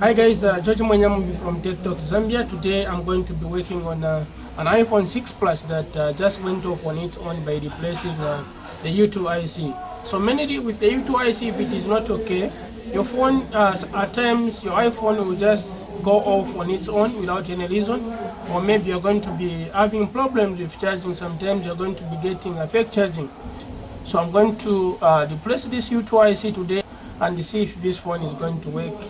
Hi guys, George Mwanyambi from Tech Talk Zambia. Today I'm going to be working on an iPhone 6 Plus that just went off on its own by replacing the U2 IC. So mainly with the U2 IC, if it is not okay, your phone at times your iPhone will just go off on its own without any reason, or maybe you're going to be having problems with charging. Sometimes you're going to be getting a fake charging. So I'm going to replace this U2 IC today and see if this phone is going to work.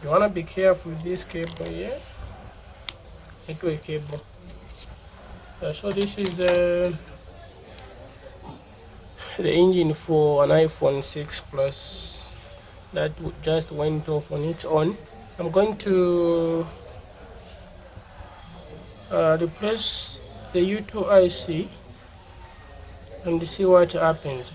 You want to be careful with this cable here. Network cable. So this is the engine for an iPhone 6 Plus that just went off on its own. I'm going to replace the U2 IC and see what happens.